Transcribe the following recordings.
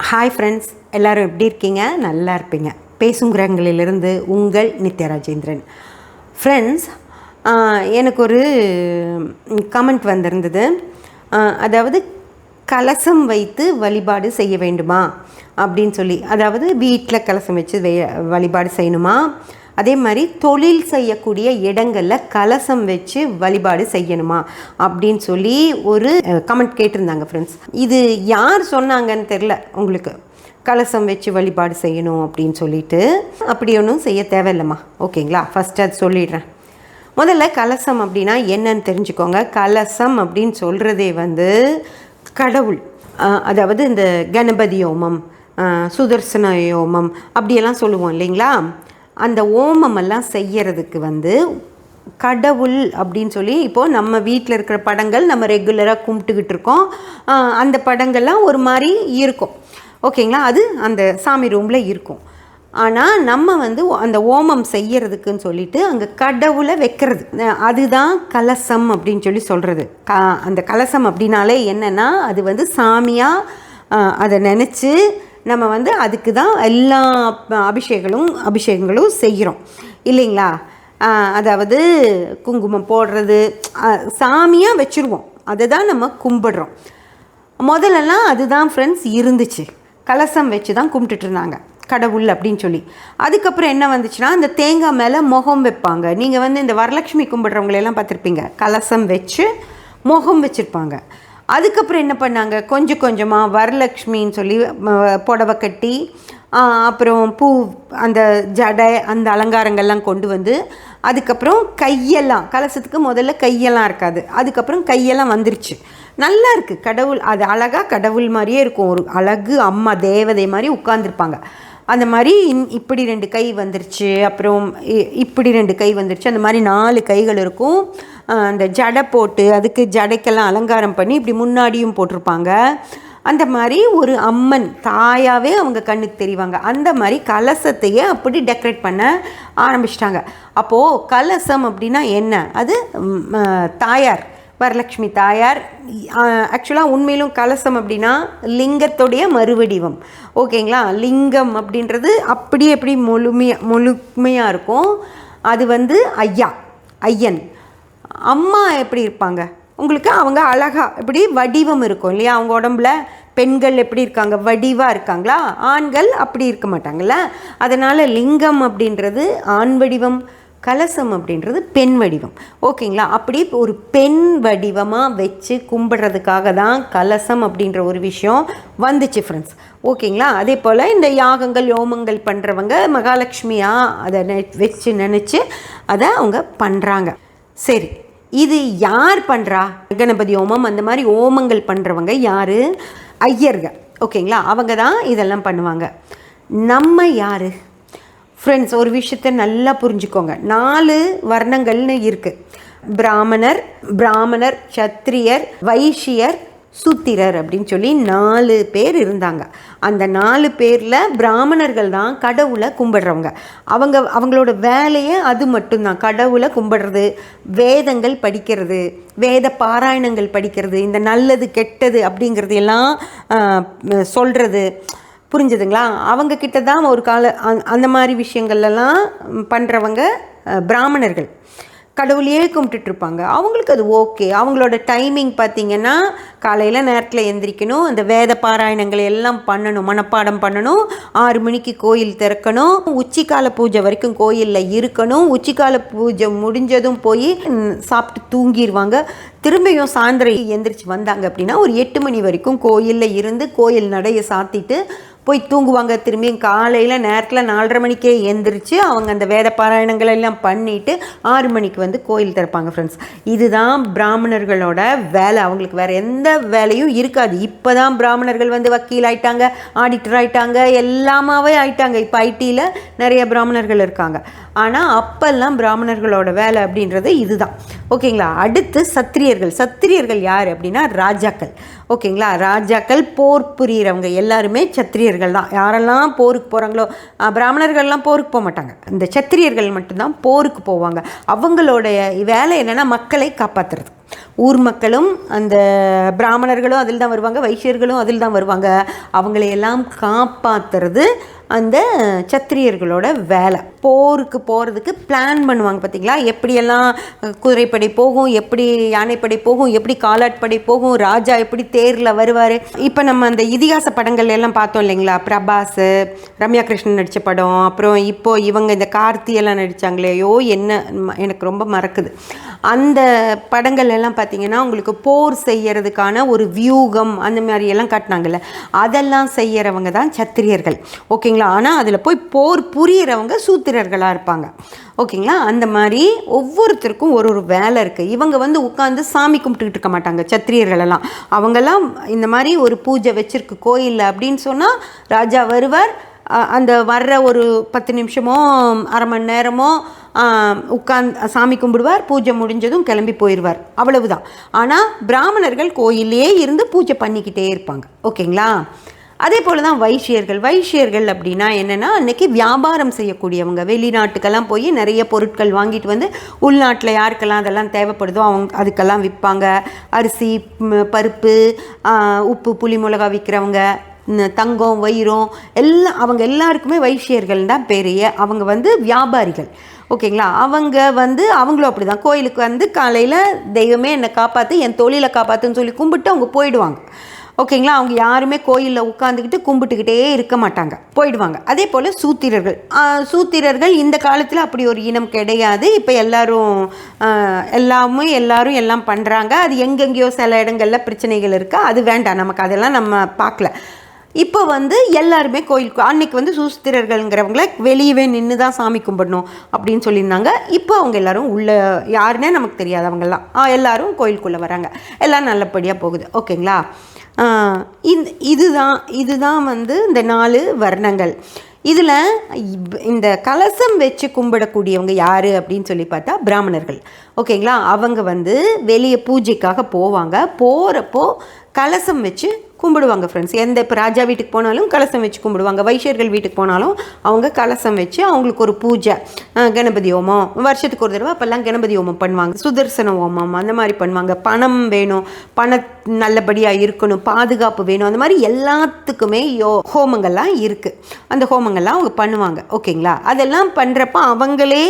Hi friends, எல்லோரும் எப்படி இருக்கீங்க? நல்லா இருப்பீங்க. பேசும் கிரகங்களிலிருந்து உங்கள் நித்யராஜேந்திரன். ஃப்ரெண்ட்ஸ், எனக்கு ஒரு கமெண்ட் வந்திருந்தது. அதாவது கலசம் வைத்து வழிபாடு செய்ய வேண்டுமா அப்படின்னு சொல்லி, அதாவது வீட்டில் கலசம் வச்சு வழிபாடு செய்யணுமா, அதே மாதிரி தொழில் செய்யக்கூடிய இடங்களில் கலசம் வச்சு வழிபாடு செய்யணுமா அப்படின்னு சொல்லி ஒரு கமெண்ட் கேட்டிருந்தாங்க ஃப்ரெண்ட்ஸ். இது யார் சொன்னாங்கன்னு தெரில உங்களுக்கு, கலசம் வச்சு வழிபாடு செய்யணும் அப்படின்னு சொல்லிட்டு. அப்படி ஒன்றும் செய்ய தேவையில்லைம்மா, ஓகேங்களா? ஃபஸ்ட்டு அது சொல்லிடுறேன். முதல்ல கலசம் அப்படின்னா என்னன்னு தெரிஞ்சுக்கோங்க. கலசம் அப்படின்னு சொல்கிறதே கடவுள், அதாவது இந்த கணபதி ஹோமம், சுதர்சன ஹோமம் அப்படியெல்லாம் சொல்லுவோம் இல்லைங்களா? அந்த ஓமமெல்லாம் செய்யறதுக்கு கடவுள் அப்படின்னு சொல்லி, இப்போது நம்ம வீட்டில் இருக்கிற படங்கள் நம்ம ரெகுலராக கும்பிட்டுக்கிட்டு இருக்கோம். அந்த படங்கள்லாம் ஒரு மாதிரி இருக்கும், ஓகேங்களா? அது அந்த சாமி ரூமில் இருக்கும். ஆனால் நம்ம அந்த ஓமம் செய்யறதுக்குன்னு சொல்லிட்டு அங்கே கடவுளை வைக்கிறது, அதுதான் கலசம் அப்படின்னு சொல்லி சொல்கிறது. அந்த கலசம் அப்படின்னாலே என்னென்னா, அது சாமியாக அதை நினச்சி நம்ம அதுக்கு தான் எல்லா அபிஷேகங்களும் செய்கிறோம் இல்லைங்களா? அதாவது குங்குமம் போடுறது, சாமியாக வச்சுருவோம், அதை தான் நம்ம கும்பிடுறோம். முதல்லலாம் அதுதான் ஃப்ரெண்ட்ஸ் இருந்துச்சு, கலசம் வச்சு தான் கும்பிட்டுட்டு இருந்தாங்க கடவுள் அப்படின்னு சொல்லி. அதுக்கப்புறம் என்ன வந்துச்சுன்னா, அந்த தேங்காய் மேலே முகம் வைப்பாங்க. நீங்கள் இந்த வரலட்சுமி கும்பிடுறவங்களெல்லாம் பார்த்துருப்பீங்க, கலசம் வச்சு முகம் வச்சுருப்பாங்க. அதுக்கப்புறம் என்ன பண்ணாங்க, கொஞ்சம் கொஞ்சமாக வரலட்சுமின்னு சொல்லி புடவை கட்டி, அப்புறம் பூ, அந்த ஜடை, அந்த அலங்காரங்கள்லாம் கொண்டு அதுக்கப்புறம் கையெல்லாம், கலசத்துக்கு முதல்ல கையெல்லாம் இருக்காது, அதுக்கப்புறம் கையெல்லாம் வந்துருச்சு. நல்லா இருக்குது, கடவுள் அது அழகாக கடவுள் மாதிரியே இருக்கும், ஒரு அழகு அம்மா தேவதை மாதிரி உட்கார்ந்துருப்பாங்க. அந்த மாதிரி இப்படி 2 கை வந்துருச்சு, அப்புறம் இப்படி 2 கை வந்துருச்சு, அந்த மாதிரி 4 கைகள் இருக்கும். அந்த ஜடை போட்டு அதுக்கு ஜடைக்கெல்லாம் அலங்காரம் பண்ணி இப்படி முன்னாடியும் போட்டிருப்பாங்க. அந்த மாதிரி ஒரு அம்மன் தாயாகவே அவங்க கண்ணுக்கு தெரிவாங்க. அந்த மாதிரி கலசத்தையே அப்படி டெக்கரேட் பண்ண ஆரம்பிச்சிட்டாங்க. அப்போது கலசம் அப்படின்னா என்ன, அது தாயார், வரலட்சுமி தாயார். ஆக்சுவலாக உண்மையிலும் கலசம் அப்படின்னா லிங்கத்துடைய மறுவடிவம், ஓகேங்களா? லிங்கம் அப்படின்றது அப்படியே எப்படி முழுமையாக இருக்கும். அது ஐயன். அம்மா எப்படி இருப்பாங்க உங்களுக்கு, அவங்க அழகாக இப்படி வடிவம் இருக்கும் இல்லையா? அவங்க உடம்புல பெண்கள் எப்படி இருக்காங்க, வடிவாக இருக்காங்களா? ஆண்கள் அப்படி இருக்க மாட்டாங்கள்ல. அதனால் லிங்கம் அப்படின்றது ஆண் வடிவம், கலசம் அப்படின்றது பெண் வடிவம், ஓகேங்களா? அப்படி ஒரு பெண் வடிவமாக வச்சு கும்பிட்றதுக்காக தான் கலசம் அப்படின்ற ஒரு விஷயம் வந்துச்சு ஃப்ரெண்ட்ஸ், ஓகேங்களா? அதே போல் இந்த யாகங்கள் யோமங்கள் பண்ணுறவங்க மகாலட்சுமியாக அதை வச்சு நினச்சி அதை அவங்க பண்ணுறாங்க. சரி, இது யார் பண்ணுறா? கணபதி ஹோமம் அந்த மாதிரி ஹோமங்கள் பண்ணுறவங்க யார்? ஐயர்கள், ஓகேங்களா? அவங்க தான் இதெல்லாம் பண்ணுவாங்க. நம்ம யார் ஃப்ரெண்ட்ஸ்? ஒரு விஷயத்தை நல்லா புரிஞ்சுக்கோங்க. 4 வர்ணங்கள்னு இருக்குது. பிராமணர், சத்திரியர், வைஷ்யர், சூத்திரர் அப்படின்னு சொல்லி 4 பேர் இருந்தாங்க. அந்த 4 பேரில் பிராமணர்கள் தான் கடவுளை கும்பிடுறவங்க. அவங்களோட வேலையே அது மட்டும்தான், கடவுளை கும்பிடுறது, வேதங்கள் படிக்கிறது, வேத பாராயணங்கள் படிக்கிறது, இந்த நல்லது கெட்டது அப்படிங்கிறது எல்லாம் சொல்கிறது, புரிஞ்சுதுங்களா? அவங்கக்கிட்ட தான் ஒரு அந்த மாதிரி விஷயங்கள்லாம் பண்ணுறவங்க பிராமணர்கள். கடவுளையே கும்பிட்டுட்ருப்பாங்க. அவங்களுக்கு அது ஓகே. அவங்களோட டைமிங் பார்த்திங்கன்னா, காலையில் நேரத்தில் எந்திரிக்கணும், அந்த வேத பாராயணங்களை எல்லாம் பண்ணணும், மனப்பாடம் பண்ணணும், 6 மணிக்கு கோயில் திறக்கணும், உச்சிக்கால பூஜை வரைக்கும் கோயிலில் இருக்கணும், உச்சிக்கால பூஜை முடிஞ்சதும் போய் சாப்பிட்டு தூங்கிடுவாங்க. திரும்பியும் சாயந்தரம் எந்திரிச்சு வந்தாங்க அப்படின்னா ஒரு 8 மணி வரைக்கும் கோயிலில் இருந்து கோயில் நடையை சாத்திட்டு போய் தூங்குவாங்க. திரும்பியும் காலையில் நேரத்தில் 4:30 மணிக்கே எந்திரிச்சு அவங்க அந்த வேத பாராயணங்கள் எல்லாம் பண்ணிவிட்டு 6 மணிக்கு கோயில் திறப்பாங்க ஃப்ரெண்ட்ஸ். இதுதான் பிராமணர்களோட வேலை. அவங்களுக்கு வேறு எந்த வேலையும் இருக்காது. இப்போ தான் பிராமணர்கள் வக்கீல் ஆகிட்டாங்க, ஆடிட்டர் ஆகிட்டாங்க, எல்லாமாவே ஆகிட்டாங்க. இப்போ ஐடியில் நிறைய பிராமணர்கள் இருக்காங்க. ஆனால் அப்போல்லாம் பிராமணர்களோட வேலை அப்படின்றது இதுதான், ஓகேங்களா? அடுத்து சத்திரியர்கள் யார் அப்படின்னா ராஜாக்கள், ஓகேங்களா? ராஜாக்கள், போர் புரிகிறவங்க எல்லாருமே சத்திரியர்கள் தான். யாரெல்லாம் போருக்கு போகிறாங்களோ, பிராமணர்கள்லாம் போருக்கு போக மாட்டாங்க, இந்த சத்திரியர்கள் மட்டும்தான் போருக்கு போவாங்க. அவங்களுடைய வேலை என்னென்னா மக்களை காப்பாற்றுறது, ஊர் மக்களும் அந்த பிராமணர்களும் அதில் தான் வருவாங்க, வைசியர்களும் அதில் தான் வருவாங்க. அவங்களையெல்லாம் காப்பாற்றுறது அந்த சத்திரியர்களோட வேலை. போருக்கு போகிறதுக்கு பிளான் பண்ணுவாங்க பார்த்தீங்களா, எப்படியெல்லாம் குதிரைப்படை போகும், எப்படி யானைப்படை போகும், எப்படி காலாட்படை போகும், ராஜா எப்படி தேரில் வருவார். இப்போ நம்ம அந்த இதிகாச படங்கள் எல்லாம் பார்த்தோம் இல்லைங்களா, பிரபாஸ், ரம்யா கிருஷ்ணன் நடித்த படம், அப்புறம் இப்போது இவங்க இந்த கார்த்தியெல்லாம் நடித்தாங்களே, ஐயோ என்ன எனக்கு ரொம்ப மறக்குது. அந்த படங்கள் எல்லாம் பார்த்திங்கன்னா உங்களுக்கு போர் செய்யறதுக்கான ஒரு வியூகம் அந்த மாதிரியெல்லாம் காட்டினாங்கல்ல, அதெல்லாம் செய்கிறவங்க தான் சத்திரியர்கள். ஓகேங்களா. ஆனால் அதில் போய் போர் புரிகிறவங்க சூத்திரர்களாக இருப்பாங்க. ஓகேங்களா. அந்த மாதிரி ஒவ்வொருத்தருக்கும் ஒரு ஒரு வேலை இருக்குது. இவங்க உட்காந்து சாமி கும்பிட்டுக்கிட்டு இருக்க மாட்டாங்க சத்திரியர்களெல்லாம். அவங்கெல்லாம் இந்த மாதிரி ஒரு பூஜை வச்சுருக்கு கோயிலில் அப்படின்னு சொன்னால் ராஜா வருவார். அந்த வர்ற ஒரு 10 நிமிஷமோ அரை மணி நேரமோ உட்காந்து சாமி கும்பிடுவார். பூஜை முடிஞ்சதும் கிளம்பி போயிடுவார். அவ்வளவுதான். ஆனால் பிராமணர்கள் கோயிலே இருந்து பூஜை பண்ணிக்கிட்டே இருப்பாங்க. ஓகேங்களா. அதே போல் தான் வைசியர்கள். வைசியர்கள் அப்படின்னா என்னென்னா, அன்றைக்கி வியாபாரம் செய்யக்கூடியவங்க. வெளிநாட்டுக்கெல்லாம் போய் நிறைய பொருட்கள் வாங்கிட்டு வந்து உள்நாட்டில் யாருக்கெல்லாம் அதெல்லாம் தேவைப்படுதோ அதுக்கெல்லாம் விற்பாங்க. அரிசி, பருப்பு, உப்பு, புளி, மிளகா விற்கிறவங்க, தங்கம், வைரம் எல்லாம் அவங்க எல்லாருக்குமே வைசியர்கள் தான் பெரிய. அவங்க வியாபாரிகள். ஓகேங்களா. அவங்களும் அப்படி தான் கோயிலுக்கு காலையில் தெய்வமே என்னை காப்பாற்று, என் தொழிலை காப்பாற்றுன்னு சொல்லி கும்பிட்டு அவங்க போயிடுவாங்க. ஓகேங்களா. அவங்க யாருமே கோயிலில் உட்காந்துக்கிட்டு கும்பிட்டுக்கிட்டே இருக்க மாட்டாங்க, போயிடுவாங்க. அதே போல் சூத்திரர்கள் இந்த காலத்தில் அப்படி ஒரு இனம் கிடையாது. இப்போ எல்லாரும் எல்லாம் பண்ணுறாங்க. அது எங்கெங்கேயோ சில இடங்களில் பிரச்சனைகள் இருக்கா, அது வேண்டாம் நமக்கு, அதெல்லாம் நம்ம பார்க்கல. இப்போ எல்லாருமே கோயிலுக்கு அன்னைக்கு சூஸ்திரர்கள்ங்கிறவங்கள வெளியவே நின்று தான் சாமி கும்பிடணும் அப்படின்னு சொல்லியிருந்தாங்க. இப்போ அவங்க எல்லாரும் உள்ள யாருன்னே நமக்கு தெரியாது, அவங்கெல்லாம் எல்லாரும் கோயிலுக்குள்ளே வராங்க. எல்லாம் நல்லபடியாக போகுது. ஓகேங்களா. இதுதான் இந்த 4 வர்ணங்கள். இதில் இந்த கலசம் வச்சு கும்பிடக்கூடியவங்க யார் அப்படின்னு சொல்லி பார்த்தா பிராமணர்கள். ஓகேங்களா. அவங்க வெளியே பூஜைக்காக போகிறப்போ கலசம் வச்சு கும்பிடுவாங்க ஃப்ரெண்ட்ஸ். இப்போ ராஜா வீட்டுக்கு போனாலும் கலசம் வச்சு கும்பிடுவாங்க. வைசியர்கள் வீட்டுக்கு போனாலும் அவங்க கலசம் வச்சு அவங்களுக்கு ஒரு பூஜை, கணபதி ஹோமம் வருஷத்துக்கு ஒரு தடவை அப்போல்லாம் கணபதி ஹோமம் பண்ணுவாங்க, சுதர்சன ஹோமம் அந்த மாதிரி பண்ணுவாங்க. பணம் வேணும், நல்லபடியாக இருக்கணும், பாதுகாப்பு வேணும், அந்த மாதிரி எல்லாத்துக்குமே ஹோமங்கள்லாம் இருக்குது. அந்த ஹோமங்கள்லாம் அவங்க பண்ணுவாங்க. ஓகேங்களா. அதெல்லாம் பண்ணுறப்ப அவங்களே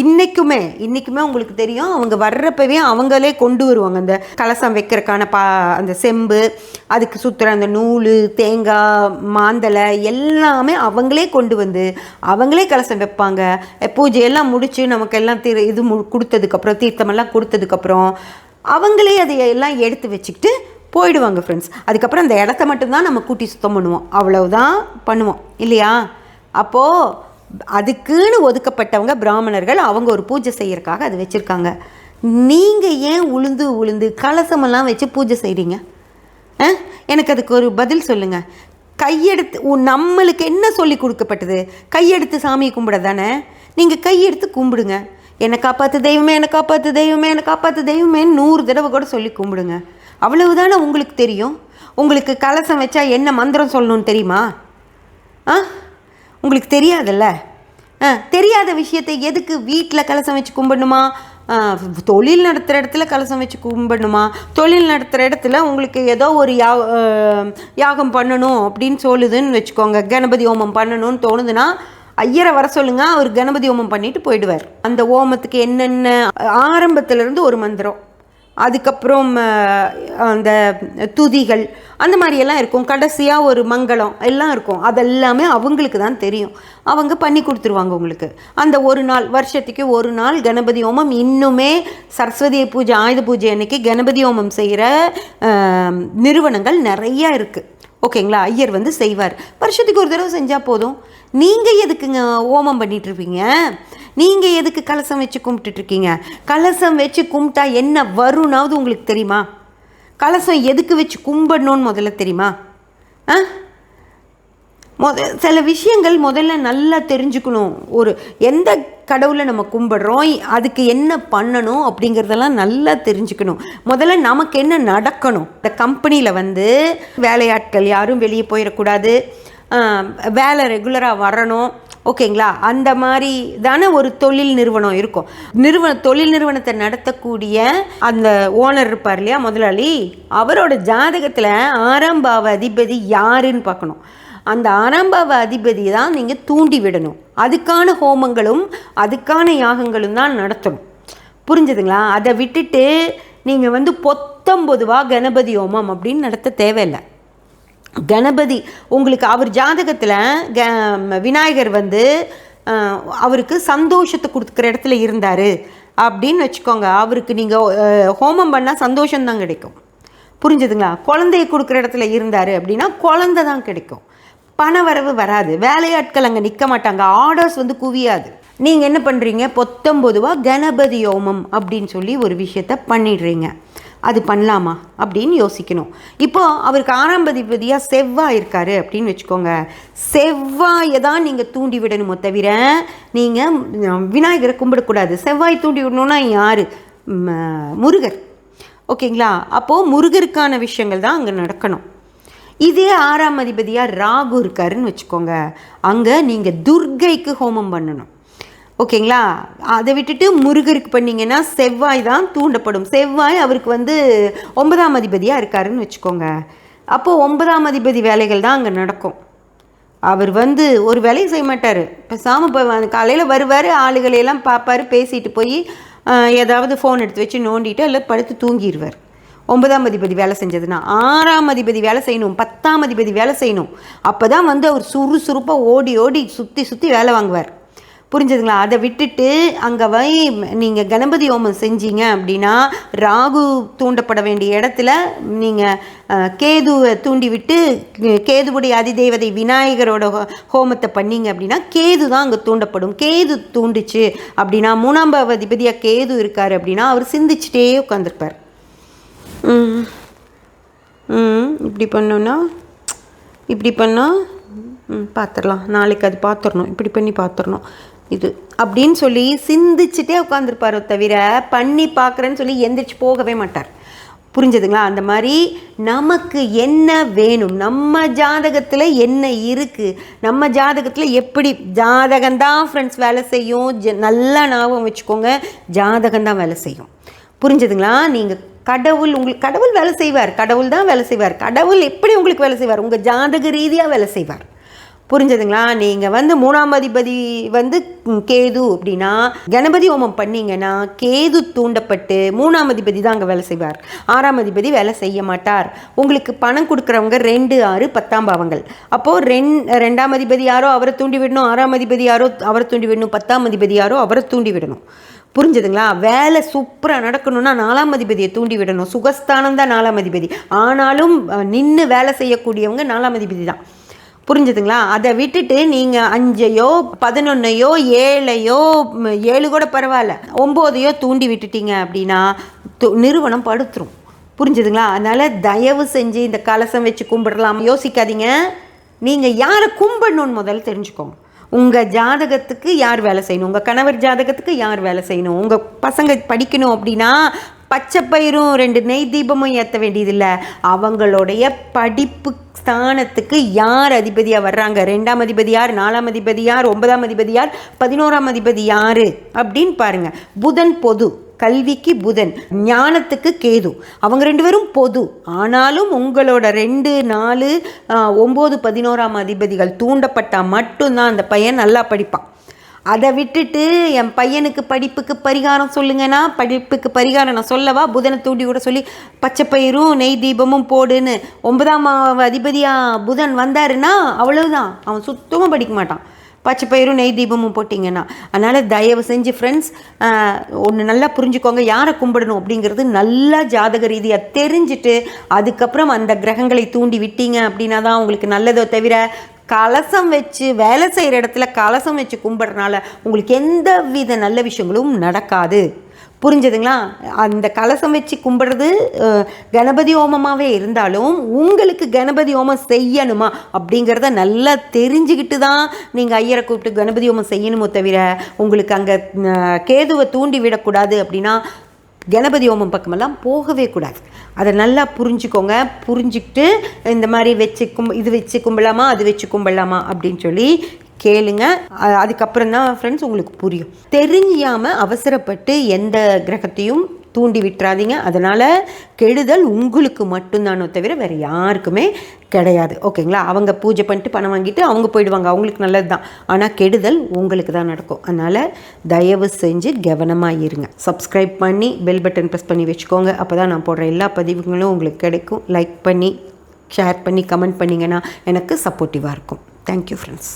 இன்றைக்குமே உங்களுக்கு தெரியும், அவங்க வர்றப்பவே அவங்களே கொண்டு வருவாங்க அந்த கலசம் வைக்கிறதுக்கான அந்த செம்பு, அதுக்கு சுற்றுற அந்த நூல், தேங்காய், மாந்தலை எல்லாமே அவங்களே கொண்டு வந்து அவங்களே கலசம் வைப்பாங்க. பூஜையெல்லாம் முடித்து நமக்கெல்லாம் கொடுத்ததுக்கப்புறம், தீர்த்தமெல்லாம் கொடுத்ததுக்கப்புறம் அவங்களே அதை எல்லாம் எடுத்து வச்சுக்கிட்டு போயிடுவாங்க ஃப்ரெண்ட்ஸ். அதுக்கப்புறம் அந்த இடத்த மட்டும்தான் நம்ம கூட்டி சுத்தம் பண்ணுவோம், அவ்வளவுதான் பண்ணுவோம் இல்லையா. அப்போது அதுக்குன்னு ஒதுக்கப்பட்டவங்க பிராமணர்கள். அவங்க ஒரு பூஜை செய்யறதுக்காக அது வச்சுருக்காங்க. நீங்கள் ஏன் உளுந்து கலசமெல்லாம் வச்சு பூஜை செய்கிறீங்க? எனக்கு அதுக்கு ஒரு பதில் சொல்லுங்கள். கையெடுத்து நம்மளுக்கு என்ன சொல்லி கொடுக்கப்பட்டது? கையெடுத்து சாமியை கும்பிட தானே. நீங்கள் கையெடுத்து கும்பிடுங்க. என்னை காப்பாற்று தெய்வமே, என்னை காப்பாற்று தெய்வமே, என்னை காப்பாற்று தெய்வமேன்னு 100 தடவை கூட சொல்லி கும்பிடுங்க. அவ்வளவுதானே உங்களுக்கு தெரியும். உங்களுக்கு கலசம் வச்சா என்ன மந்திரம் சொல்லணும்னு தெரியுமா? உங்களுக்கு தெரியாதுல்ல. தெரியாத விஷயத்தை எதுக்கு வீட்டில் கலசம் வச்சு கும்பிடணுமா? தொழில் நடத்துகிற இடத்துல கலசம் வச்சு கும்பிடணுமா? தொழில் நடத்துகிற இடத்துல உங்களுக்கு ஏதோ ஒரு யாகம் பண்ணணும் அப்படின்னு சொல்லுதுன்னு வச்சுக்கோங்க, கணபதி ஹோமம் பண்ணணும்னு தோணுதுன்னா ஐயரை வர சொல்லுங்க, அவர் கணபதி ஹோமம் பண்ணிட்டு போயிடுவார். அந்த ஹோமத்துக்கு என்னென்ன ஆரம்பத்திலேருந்து ஒரு மந்திரம், அதுக்கப்புறம் அந்த துதிகள் அந்த மாதிரியெல்லாம் இருக்கும், கடைசியாக ஒரு மங்களம் எல்லாம் இருக்கும். அதெல்லாமே அவங்களுக்கு தான் தெரியும். அவங்க பண்ணி கொடுத்துருவாங்க உங்களுக்கு. அந்த ஒரு நாள், வருஷத்துக்கு ஒரு நாள் கணபதி ஹோமம். இன்னுமே சரஸ்வதி பூஜை, ஆயுத பூஜை அன்னைக்கு கணபதி ஹோமம் செய்கிற நிறுவனங்கள் நிறையா இருக்குது. ஓகேங்களா. ஐயர் செய்வார். வருஷத்துக்கு ஒரு தடவை செஞ்சால் போதும். நீங்கள் எதுக்குங்க ஹோமம் பண்ணிகிட்ருப்பீங்க? நீங்கள் எதுக்கு கலசம் வச்சு கும்பிட்டுட்ருக்கீங்க? கலசம் வச்சு கும்பிட்டா என்ன வரும்னாவது உங்களுக்கு தெரியுமா? கலசம் எதுக்கு வச்சு கும்பிடணும்னு முதல்ல தெரியுமா? சில விஷயங்கள் முதல்ல நல்லா தெரிஞ்சுக்கணும். எந்த கடவுளை நம்ம கும்பிடுறோம், அதுக்கு என்ன பண்ணணும் அப்படிங்கிறதெல்லாம் நல்லா தெரிஞ்சுக்கணும். முதல்ல நமக்கு என்ன நடக்கணும். இந்த கம்பெனியில் வேலையாட்கள் யாரும் வெளியே போயிடக்கூடாது, வேலை ரெகுலராக வரணும். ஓகேங்களா? அந்த மாதிரி தானே ஒரு தொழில் நிறுவனம் இருக்கும். தொழில் நிறுவனத்தை நடத்தக்கூடிய அந்த ஓனர் இருப்பார் இல்லையா, முதலாளி, அவரோட ஜாதகத்தில் 6ஆம் பாவ அதிபதி யாருன்னு பார்க்கணும். அந்த 6ஆம் பாவ அதிபதி தான் நீங்கள் தூண்டி விடணும். அதுக்கான ஹோமங்களும் அதுக்கான யாகங்களும் தான் நடத்தணும். புரிஞ்சுதுங்களா? அதை விட்டுட்டு நீங்கள் பொத்தம்பொதுவாக கணபதி ஹோமம் அப்படின்னு நடத்த தேவையில்லை. கணபதி உங்களுக்கு அவர் ஜாதகத்தில் விநாயகர் அவருக்கு சந்தோஷத்தை கொடுக்குற இடத்துல இருந்தார் அப்படின்னு வச்சுக்கோங்க. அவருக்கு நீங்கள் ஹோமம் பண்ணால் சந்தோஷம்தான் கிடைக்கும். புரிஞ்சுதுங்களா? குழந்தைய கொடுக்குற இடத்துல இருந்தார் அப்படின்னா குழந்தை தான் கிடைக்கும். பண வரவு வராது. வேலையாட்கள் அங்கே நிற்க மாட்டாங்க. ஆர்டர்ஸ் குவியாது. நீங்கள் என்ன பண்ணுறீங்க? பொத்தம்பொதுவாக கணபதி ஹோமம் அப்படின்னு சொல்லி ஒரு விஷயத்த பண்ணிடுறீங்க. அது பண்ணலாமா அப்படின்னு யோசிக்கணும். இப்போது அவருக்கு 6ஆம் அதிபதியாக செவ்வாய் இருக்காரு அப்படின்னு வச்சுக்கோங்க. செவ்வாயை தான் நீங்கள் தூண்டி விடணுமோ தவிர நீங்கள் விநாயகரை கும்பிடக்கூடாது. செவ்வாய் தூண்டி விடணுன்னா யார்? முருகர். ஓகேங்களா? அப்போது முருகருக்கான விஷயங்கள் தான் அங்கே நடக்கணும். இதே 6ஆம் அதிபதியாக ராகு இருக்காருன்னு வச்சுக்கோங்க. அங்கே நீங்கள் துர்க்கைக்கு ஹோமம் பண்ணணும். ஓகேங்களா? அதை விட்டுட்டு முருகருக்கு பண்ணிங்கன்னா செவ்வாய் தான் தூண்டப்படும். செவ்வாய் அவருக்கு 9ஆம் அதிபதியாக இருக்காருன்னு வச்சுக்கோங்க. அப்போது 9ஆம் அதிபதி வேலைகள் தான் அங்கே நடக்கும். அவர் ஒரு வேலையும் செய்ய மாட்டார். பேசாமல் காலையில் வருவார், ஆளுகளையெல்லாம் பார்ப்பார், பேசிட்டு போய் ஏதாவது ஃபோன் எடுத்து வச்சு நோண்டிட்டு இல்லை படுத்து தூங்கிடுவார். 9ஆம் அதிபதி வேலை செஞ்சதுன்னா 6ஆம் அதிபதி வேலை செய்யணும், 10ஆம் அதிபதி வேலை செய்யணும். அப்போ தான் அவர் சுறுசுறுப்பாக ஓடி ஓடி சுற்றி சுற்றி வேலை வாங்குவார். புரிஞ்சுதுங்களா? அதை விட்டுட்டு அங்கே நீங்கள் கணபதி ஹோமம் செஞ்சீங்க அப்படின்னா ராகு தூண்டப்பட வேண்டிய இடத்துல நீங்கள் கேதுவை தூண்டி விட்டு கேதுவுடைய அதிதேவதை விநாயகரோட ஹோமத்தை பண்ணீங்க அப்படின்னா கேது தான் அங்கே தூண்டப்படும். கேது தூண்டுச்சு அப்படின்னா 3ஆம் பாவ அதிபதியாக கேது இருக்கார் அப்படின்னா அவர் சிந்திச்சுட்டே உட்காந்துருப்பார். இப்படி பண்ணால் பார்த்துடலாம், நாளைக்கு அது பார்த்துடணும், இப்படி பண்ணி பார்த்துடணும் இது அப்படின்னு சொல்லி சிந்திச்சுட்டே உட்காந்துருப்பாரோ தவிர பண்ணி பார்க்குறேன்னு சொல்லி எந்திரிச்சு போகவே மாட்டார். புரிஞ்சதுங்களா? அந்த மாதிரி நமக்கு என்ன வேணும், நம்ம ஜாதகத்தில் என்ன இருக்குது, நம்ம ஜாதகத்தில் எப்படி ஜாதகம்தான் ஃப்ரெண்ட்ஸ் வேலை செய்யும். நல்லா ஞாபகம் வச்சுக்கோங்க, ஜாதகம்தான் வேலை செய்யும். புரிஞ்சதுங்களா? நீங்கள் கடவுள் வேலை செய்வார். கடவுள் தான் வேலை செய்வார். கடவுள் எப்படி உங்களுக்கு வேலை செய்வார்? உங்கள் ஜாதக ரீதியாக வேலை செய்வார். புரிஞ்சதுங்களா? நீங்கள் 3ஆம் அதிபதி கேது அப்படின்னா கணபதி ஹோமம் பண்ணிங்கன்னா கேது தூண்டப்பட்டு 3ஆம் அதிபதி தான் அங்கே வேலை செய்வார். 6ஆம் அதிபதி வேலை செய்ய மாட்டார். உங்களுக்கு பணம் கொடுக்குறவங்க 2, 6, 10ஆம் பாவங்கள். அப்போது 2ஆம் அதிபதி யாரோ அவரை தூண்டி விடணும், 6ஆம் அதிபதி யாரோ அவரை தூண்டி விடணும், 10ஆம் அதிபதி யாரோ அவரை தூண்டி விடணும். புரிஞ்சுதுங்களா? வேலை சூப்பராக நடக்கணும்னா 4ஆம் அதிபதியை தூண்டி விடணும். சுகஸ்தானம் தான் 4ஆம் அதிபதி. ஆனாலும் நின்று வேலை செய்யக்கூடியவங்க 4ஆம் அதிபதி தான். புரிஞ்சுதுங்களா? அதை விட்டுட்டு நீங்கள் 5யோ 11யோ 7யோ 7 கூட பரவாயில்ல 9யோ தூண்டி விட்டுட்டீங்க அப்படின்னா நிறுவனம் படுத்துரும். புரிஞ்சுதுங்களா? அதனால் தயவு செஞ்சு இந்த கலசம் வச்சு கும்பிடலாம் யோசிக்காதீங்க. நீங்கள் யாரை கும்பிடணும்னு முதல்ல தெரிஞ்சுக்கோங்க. உங்கள் ஜாதகத்துக்கு யார் வேலை செய்யணும், உங்கள் கணவர் ஜாதகத்துக்கு யார் வேலை செய்யணும், உங்கள் பசங்க படிக்கணும் அப்படின்னா பச்சை பயிரும் 2 நெய் தீபமும் ஏற்ற வேண்டியதில்லை. அவங்களுடைய படிப்பு ஸ்தானத்துக்கு யார் அதிபதியாக வர்றாங்க, 2ஆம் அதிபதி யார், 4ஆம் அதிபதி யார், 9ஆம் அதிபதி யார், 11ஆம் அதிபதி யார் அப்படின்னு பாருங்கள். புதன் பொது, கல்விக்கு புதன், ஞானத்துக்கு கேது, அவங்க 2 பேரும் பொது. ஆனாலும் உங்களோட 2, 4, 9, 11ஆம் அதிபதிகள் தூண்டப்பட்டால் மட்டும்தான் அந்த பையன் நல்லா படிப்பான். அதை விட்டுட்டு என் பையனுக்கு படிப்புக்கு பரிகாரம் சொல்லுங்கன்னா படிப்புக்கு பரிகாரம் நான் சொல்லவா? புதனை தூண்டி கூட சொல்லி பச்சை பயிரும் நெய் தீபமும் போடுன்னு 9ஆம் அதிபதியாக புதன் வந்தாருன்னா அவ்வளவுதான், அவன் சுத்தமாக படிக்க மாட்டான். பச்சை பயிரும் நெய் தீபமும் போட்டிங்கன்னா. அதனால் தயவு செஞ்சு ஃப்ரெண்ட்ஸ் ஒன்று நல்லா புரிஞ்சுக்கோங்க, யாரை கும்பிடணும் அப்படிங்கிறது நல்லா ஜாதக ரீதியாக தெரிஞ்சுட்டு அதுக்கப்புறம் அந்த கிரகங்களை தூண்டி விட்டீங்க அப்படின்னா தான் உங்களுக்கு நல்லதோ தவிர கலசம் வச்சு வேலை செய்கிற இடத்துல கலசம் வச்சு கும்பிட்றதுனால உங்களுக்கு எந்த வித நல்ல விஷயங்களும் நடக்காது. புரிஞ்சதுங்களா? அந்த கலசம் வச்சு கும்பிட்றது கணபதி ஹோமமாகவே இருந்தாலும் உங்களுக்கு கணபதி ஹோமம் செய்யணுமா அப்படிங்கிறத நல்லா தெரிஞ்சுக்கிட்டு தான் நீங்கள் ஐயரை கூப்பிட்டு கணபதி ஹோமம் செய்யணுமோ தவிர உங்களுக்கு அங்கே கேதுவை தூண்டி விடக்கூடாது. அப்படின்னா கணபதி ஹோமம் பக்கமெல்லாம் போகவே கூடாது. அதை நல்லா புரிஞ்சுக்கோங்க. புரிஞ்சுக்கிட்டு இந்த மாதிரி வச்சு இது வச்சு கும்பிடலாமா அது வச்சு கும்பிடலாமா அப்படின்னு சொல்லி கேளுங்க. அதுக்கப்புறம் தான் ஃப்ரெண்ட்ஸ் உங்களுக்கு புரியும். தெரிஞ்சாமல் அவசரப்பட்டு எந்த கிரகத்தையும் தூண்டி விட்டுறாதீங்க. அதனால் கெடுதல் உங்களுக்கு மட்டும்தானோ தவிர வேறு யாருக்குமே கிடையாது. ஓகேங்களா? அவங்க பூஜை பண்ணிட்டு பணம் வாங்கிட்டு அவங்க போயிடுவாங்க, அவங்களுக்கு நல்லது தான். ஆனால் கெடுதல் உங்களுக்கு தான் நடக்கும். அதனால் தயவு செஞ்சு கவனமாக இருங்க. சப்ஸ்கிரைப் பண்ணி பெல் பட்டன் ப்ரெஸ் பண்ணி வச்சுக்கோங்க. அப்போ தான் நான் போடுற எல்லா பதிவுகளும் உங்களுக்கு கிடைக்கும். லைக் பண்ணி ஷேர் பண்ணி கமெண்ட் பண்ணிங்கன்னா எனக்கு சப்போர்ட்டிவாக இருக்கும். Thank you friends.